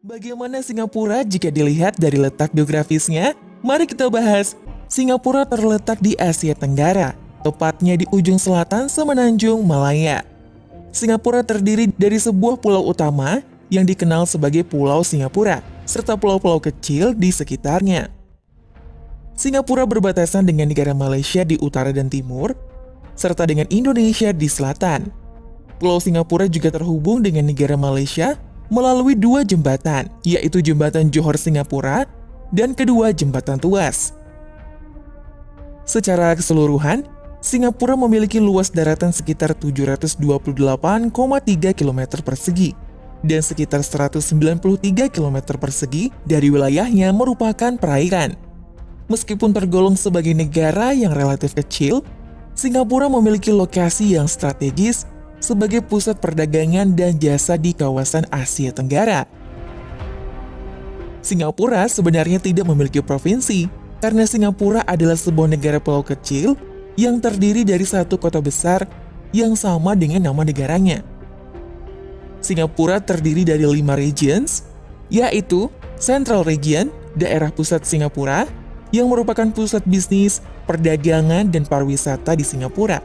Bagaimana Singapura jika dilihat dari letak geografisnya? Mari kita bahas. Singapura terletak di Asia Tenggara, tepatnya di ujung selatan Semenanjung Malaya. Singapura terdiri dari sebuah pulau utama yang dikenal sebagai Pulau Singapura, serta pulau-pulau kecil di sekitarnya. Singapura berbatasan dengan negara Malaysia di utara dan timur, serta dengan Indonesia di selatan. Pulau Singapura juga terhubung dengan negara Malaysia melalui dua jembatan, yaitu Jembatan Johor Singapura dan kedua Jembatan Tuas. Secara keseluruhan, Singapura memiliki luas daratan sekitar 728,3 km persegi dan sekitar 193 km persegi dari wilayahnya merupakan perairan. Meskipun tergolong sebagai negara yang relatif kecil, Singapura memiliki lokasi yang strategis sebagai pusat perdagangan dan jasa di kawasan Asia Tenggara. Singapura sebenarnya tidak memiliki provinsi, karena Singapura adalah sebuah negara pulau kecil yang terdiri dari satu kota besar yang sama dengan nama negaranya. Singapura terdiri dari 5 regions, yaitu Central Region, daerah pusat Singapura, yang merupakan pusat bisnis, perdagangan, dan pariwisata di Singapura.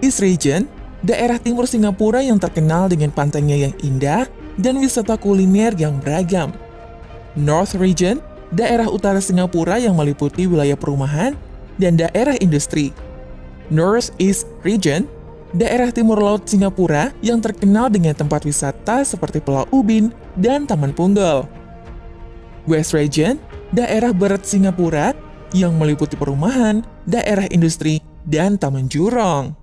East Region, daerah timur Singapura yang terkenal dengan pantainya yang indah dan wisata kuliner yang beragam. North Region, daerah utara Singapura yang meliputi wilayah perumahan dan daerah industri. North East Region, daerah timur laut Singapura yang terkenal dengan tempat wisata seperti Pulau Ubin dan Taman Punggol. West Region, daerah barat Singapura yang meliputi perumahan, daerah industri, dan Taman Jurong.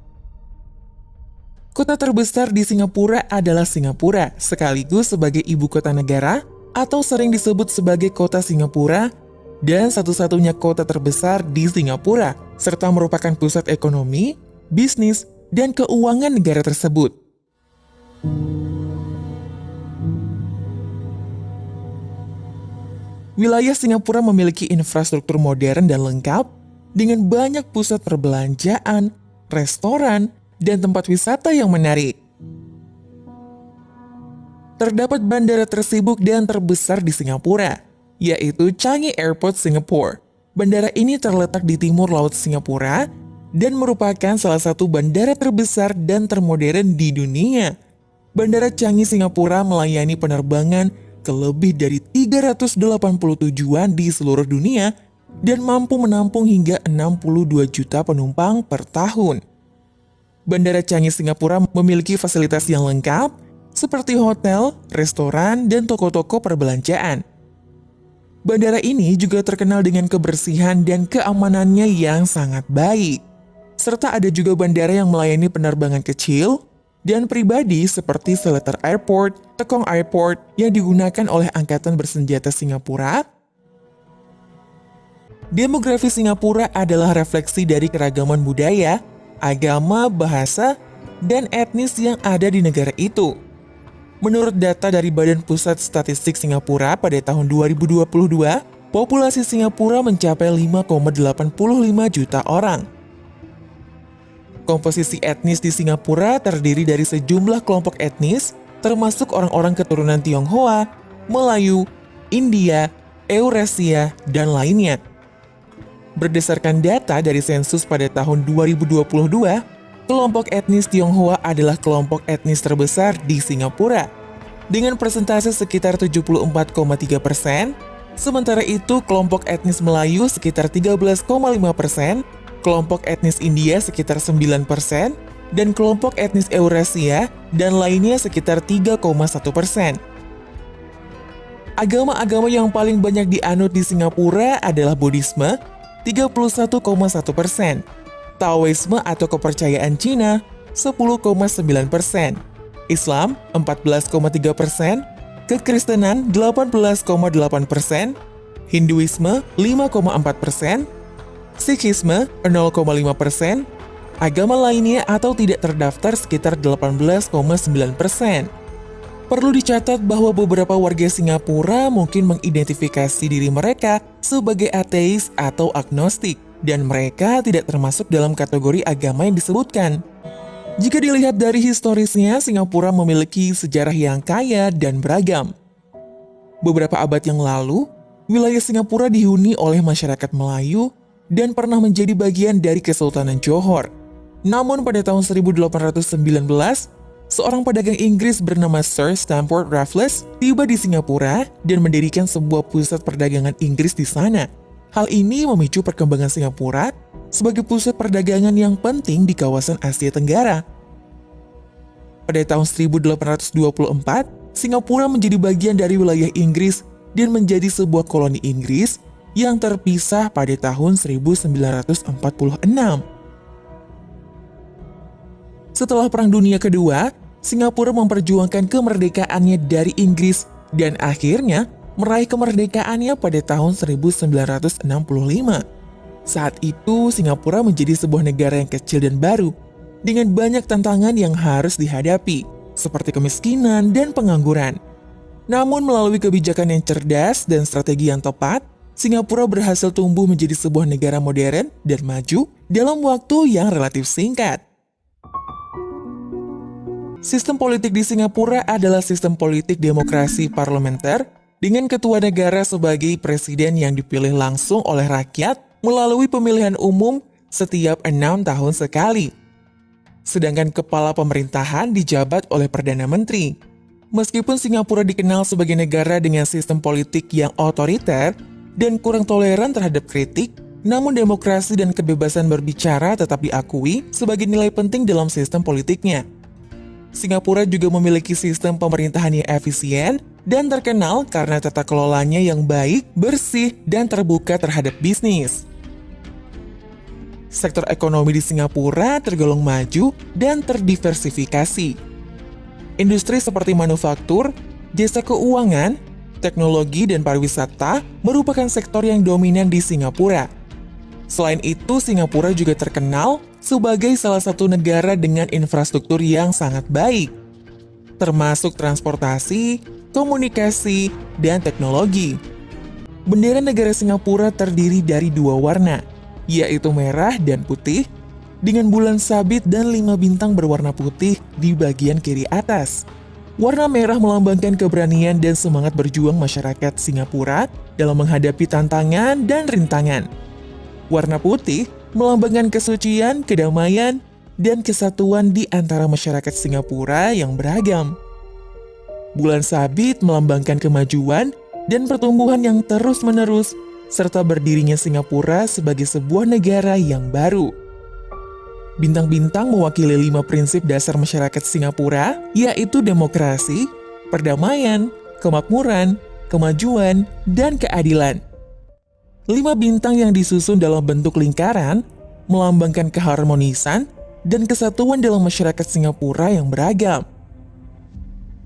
Kota terbesar di Singapura adalah Singapura, sekaligus sebagai ibu kota negara atau sering disebut sebagai kota Singapura, dan satu-satunya kota terbesar di Singapura, serta merupakan pusat ekonomi, bisnis, dan keuangan negara tersebut. Wilayah Singapura memiliki infrastruktur modern dan lengkap, dengan banyak pusat perbelanjaan, restoran, dan tempat wisata yang menarik. Terdapat bandara tersibuk dan terbesar di Singapura, yaitu Changi Airport Singapore. Bandara ini terletak di timur laut Singapura dan merupakan salah satu bandara terbesar dan termodern di dunia. Bandara Changi Singapura melayani penerbangan ke lebih dari 380 tujuan di seluruh dunia dan mampu menampung hingga 62 juta penumpang per tahun. Bandara Changi Singapura memiliki fasilitas yang lengkap, seperti hotel, restoran, dan toko-toko perbelanjaan. Bandara ini juga terkenal dengan kebersihan dan keamanannya yang sangat baik. Serta ada juga bandara yang melayani penerbangan kecil dan pribadi seperti Seletar Airport, Tekong Airport yang digunakan oleh Angkatan Bersenjata Singapura. Demografi Singapura adalah refleksi dari keragaman budaya, agama, bahasa, dan etnis yang ada di negara itu. Menurut data dari Badan Pusat Statistik Singapura pada tahun 2022, populasi Singapura mencapai 5,85 juta orang. Komposisi etnis di Singapura terdiri dari sejumlah kelompok etnis, termasuk orang-orang keturunan Tionghoa, Melayu, India, Eurasia, dan lainnya. Berdasarkan data dari sensus pada tahun 2022, kelompok etnis Tionghoa adalah kelompok etnis terbesar di Singapura, dengan persentase sekitar 74,3%, sementara itu kelompok etnis Melayu sekitar 13,5%, kelompok etnis India sekitar 9%, dan kelompok etnis Eurasia dan lainnya sekitar 3,1%. Agama-agama yang paling banyak dianut di Singapura adalah Buddhisme, 31,1%, Taoisme atau kepercayaan Cina, 10,9%, Islam, 14,3%, Kekristenan, 18,8%, Hinduisme, 5,4%, Sikhisme, 0,5%, agama lainnya atau tidak terdaftar sekitar 18,9%. Perlu dicatat bahwa beberapa warga Singapura mungkin mengidentifikasi diri mereka sebagai ateis atau agnostik, dan mereka tidak termasuk dalam kategori agama yang disebutkan. Jika dilihat dari historisnya, Singapura memiliki sejarah yang kaya dan beragam. Beberapa abad yang lalu, wilayah Singapura dihuni oleh masyarakat Melayu dan pernah menjadi bagian dari Kesultanan Johor. Namun pada tahun 1819, seorang pedagang Inggris bernama Sir Stamford Raffles tiba di Singapura dan mendirikan sebuah pusat perdagangan Inggris di sana. Hal ini memicu perkembangan Singapura sebagai pusat perdagangan yang penting di kawasan Asia Tenggara. Pada tahun 1824, Singapura menjadi bagian dari wilayah Inggris dan menjadi sebuah koloni Inggris yang terpisah pada tahun 1946. Setelah Perang Dunia Kedua, Singapura memperjuangkan kemerdekaannya dari Inggris dan akhirnya meraih kemerdekaannya pada tahun 1965. Saat itu, Singapura menjadi sebuah negara yang kecil dan baru, dengan banyak tantangan yang harus dihadapi, seperti kemiskinan dan pengangguran. Namun melalui kebijakan yang cerdas dan strategi yang tepat, Singapura berhasil tumbuh menjadi sebuah negara modern dan maju dalam waktu yang relatif singkat. Sistem politik di Singapura adalah sistem politik demokrasi parlementer dengan ketua negara sebagai presiden yang dipilih langsung oleh rakyat melalui pemilihan umum setiap 6 tahun sekali. Sedangkan kepala pemerintahan dijabat oleh Perdana Menteri. Meskipun Singapura dikenal sebagai negara dengan sistem politik yang otoriter dan kurang toleran terhadap kritik, namun demokrasi dan kebebasan berbicara tetap diakui sebagai nilai penting dalam sistem politiknya. Singapura juga memiliki sistem pemerintahan yang efisien dan terkenal karena tata kelolanya yang baik, bersih, dan terbuka terhadap bisnis. Sektor ekonomi di Singapura tergolong maju dan terdiversifikasi. Industri seperti manufaktur, jasa keuangan, teknologi, dan pariwisata merupakan sektor yang dominan di Singapura. Selain itu, Singapura juga terkenal sebagai salah satu negara dengan infrastruktur yang sangat baik, termasuk transportasi, komunikasi, dan teknologi. Bendera negara Singapura terdiri dari 2 warna, yaitu merah dan putih, dengan bulan sabit dan 5 bintang berwarna putih di bagian kiri atas. Warna merah melambangkan keberanian dan semangat berjuang masyarakat Singapura dalam menghadapi tantangan dan rintangan. Warna putih melambangkan kesucian, kedamaian, dan kesatuan di antara masyarakat Singapura yang beragam. Bulan sabit melambangkan kemajuan dan pertumbuhan yang terus-menerus, serta berdirinya Singapura sebagai sebuah negara yang baru. Bintang-bintang mewakili 5 prinsip dasar masyarakat Singapura, yaitu demokrasi, perdamaian, kemakmuran, kemajuan, dan keadilan. 5 bintang yang disusun dalam bentuk lingkaran melambangkan keharmonisan dan kesatuan dalam masyarakat Singapura yang beragam.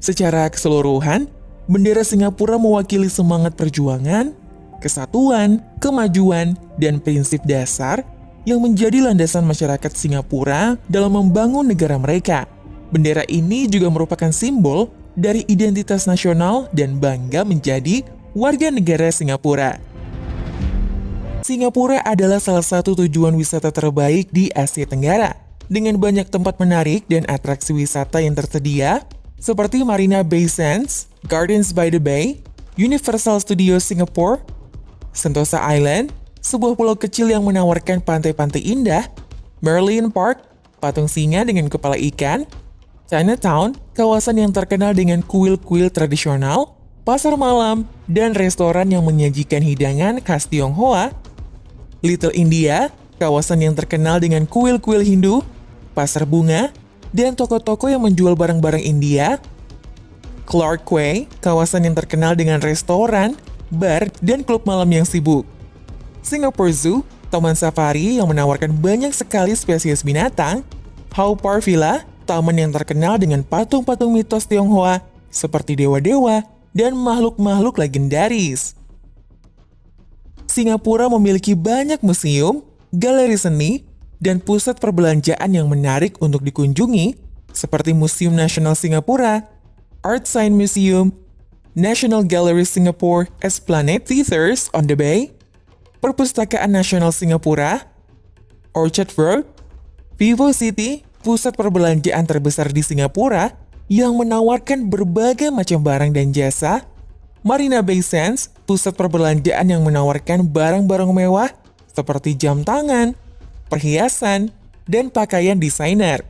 Secara keseluruhan, bendera Singapura mewakili semangat perjuangan, kesatuan, kemajuan, dan prinsip dasar yang menjadi landasan masyarakat Singapura dalam membangun negara mereka. Bendera ini juga merupakan simbol dari identitas nasional dan bangga menjadi warga negara Singapura. Singapura adalah salah satu tujuan wisata terbaik di Asia Tenggara, dengan banyak tempat menarik dan atraksi wisata yang tersedia, seperti Marina Bay Sands, Gardens by the Bay, Universal Studios Singapore, Sentosa Island, sebuah pulau kecil yang menawarkan pantai-pantai indah, Merlion Park, patung singa dengan kepala ikan, Chinatown, kawasan yang terkenal dengan kuil-kuil tradisional, pasar malam, dan restoran yang menyajikan hidangan khas Tionghoa, Little India, kawasan yang terkenal dengan kuil-kuil Hindu, pasar bunga, dan toko-toko yang menjual barang-barang India, Clark Quay, kawasan yang terkenal dengan restoran, bar, dan klub malam yang sibuk, Singapore Zoo, taman safari yang menawarkan banyak sekali spesies binatang, Haw Par Villa, taman yang terkenal dengan patung-patung mitos Tionghoa seperti dewa-dewa dan makhluk-makhluk legendaris. Singapura memiliki banyak museum, galeri seni, dan pusat perbelanjaan yang menarik untuk dikunjungi, seperti Museum Nasional Singapura, Art Science Museum, National Gallery Singapore, Esplanade Theatres on the Bay, Perpustakaan Nasional Singapura, Orchard Road, Vivo City, pusat perbelanjaan terbesar di Singapura yang menawarkan berbagai macam barang dan jasa, Marina Bay Sands, pusat perbelanjaan yang menawarkan barang-barang mewah seperti jam tangan, perhiasan, dan pakaian desainer.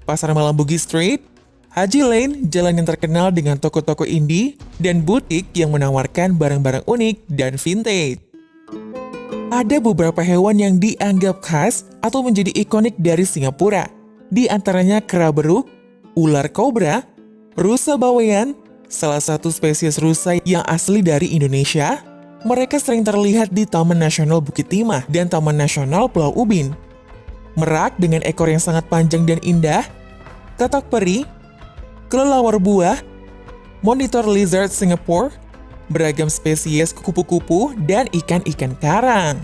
Pasar malam Bugis Street, Haji Lane, jalan yang terkenal dengan toko-toko indie dan butik yang menawarkan barang-barang unik dan vintage. Ada beberapa hewan yang dianggap khas atau menjadi ikonik dari Singapura. Di antaranya kera beruk, ular kobra, rusa bawean, salah satu spesies rusa yang asli dari Indonesia. Mereka sering terlihat di Taman Nasional Bukit Timah dan Taman Nasional Pulau Ubin. Merak dengan ekor yang sangat panjang dan indah, katak peri, kelelawar buah, monitor lizard Singapore, beragam spesies kupu-kupu, dan ikan-ikan karang.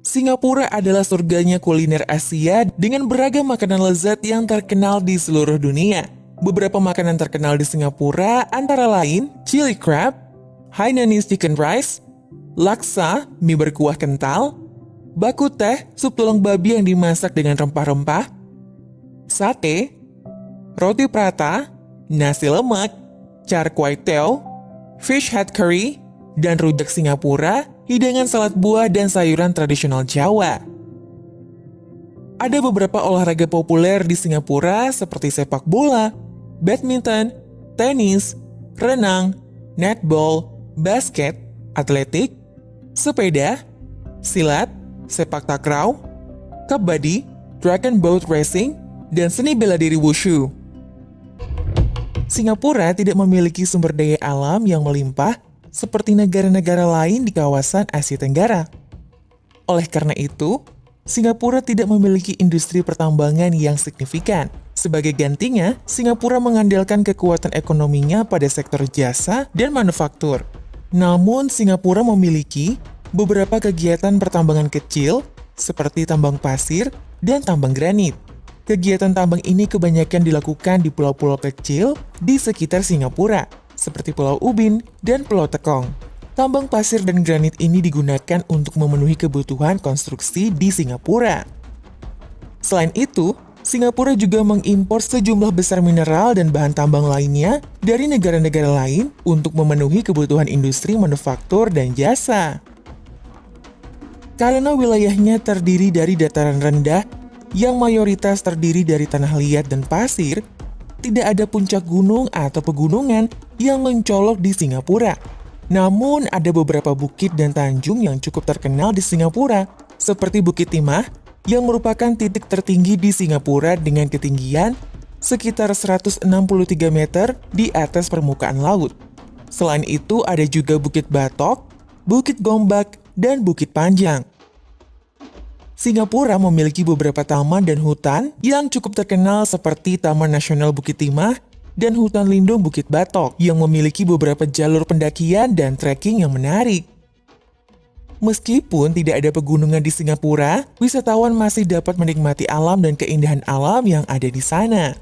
Singapura adalah surganya kuliner Asia dengan beragam makanan lezat yang terkenal di seluruh dunia. Beberapa makanan terkenal di Singapura antara lain chili crab, Hainanese chicken rice, laksa, mie berkuah kental, baku teh, sup tulang babi yang dimasak dengan rempah-rempah, sate, roti prata, nasi lemak, char kway teow, fish head curry, dan rujak Singapura, hidangan salad buah dan sayuran tradisional Jawa. Ada beberapa olahraga populer di Singapura seperti sepak bola, badminton, tenis, renang, netball, basket, atletik, sepeda, silat, sepak takraw, kabadi, dragon boat racing, dan seni bela diri wushu. Singapura tidak memiliki sumber daya alam yang melimpah seperti negara-negara lain di kawasan Asia Tenggara. Oleh karena itu, Singapura tidak memiliki industri pertambangan yang signifikan. Sebagai gantinya, Singapura mengandalkan kekuatan ekonominya pada sektor jasa dan manufaktur. Namun, Singapura memiliki beberapa kegiatan pertambangan kecil seperti tambang pasir dan tambang granit. Kegiatan tambang ini kebanyakan dilakukan di pulau-pulau kecil di sekitar Singapura, seperti Pulau Ubin dan Pulau Tekong. Tambang pasir dan granit ini digunakan untuk memenuhi kebutuhan konstruksi di Singapura. Selain itu, Singapura juga mengimpor sejumlah besar mineral dan bahan tambang lainnya dari negara-negara lain untuk memenuhi kebutuhan industri manufaktur dan jasa. Karena wilayahnya terdiri dari dataran rendah yang mayoritas terdiri dari tanah liat dan pasir, tidak ada puncak gunung atau pegunungan yang mencolok di Singapura. Namun ada beberapa bukit dan tanjung yang cukup terkenal di Singapura, seperti Bukit Timah, yang merupakan titik tertinggi di Singapura dengan ketinggian sekitar 163 meter di atas permukaan laut. Selain itu ada juga Bukit Batok, Bukit Gombak, dan Bukit Panjang. Singapura memiliki beberapa taman dan hutan yang cukup terkenal seperti Taman Nasional Bukit Timah dan Hutan Lindung Bukit Batok yang memiliki beberapa jalur pendakian dan trekking yang menarik. Meskipun tidak ada pegunungan di Singapura, wisatawan masih dapat menikmati alam dan keindahan alam yang ada di sana.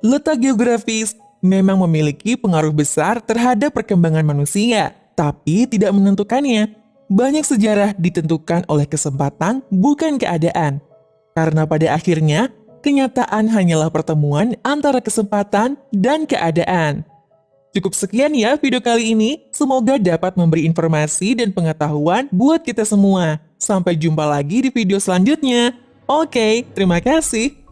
Letak geografis memang memiliki pengaruh besar terhadap perkembangan manusia, tapi tidak menentukannya. Banyak sejarah ditentukan oleh kesempatan, bukan keadaan. Karena pada akhirnya, kenyataan hanyalah pertemuan antara kesempatan dan keadaan. Cukup sekian ya video kali ini. Semoga dapat memberi informasi dan pengetahuan buat kita semua. Sampai jumpa lagi di video selanjutnya. Oke, terima kasih.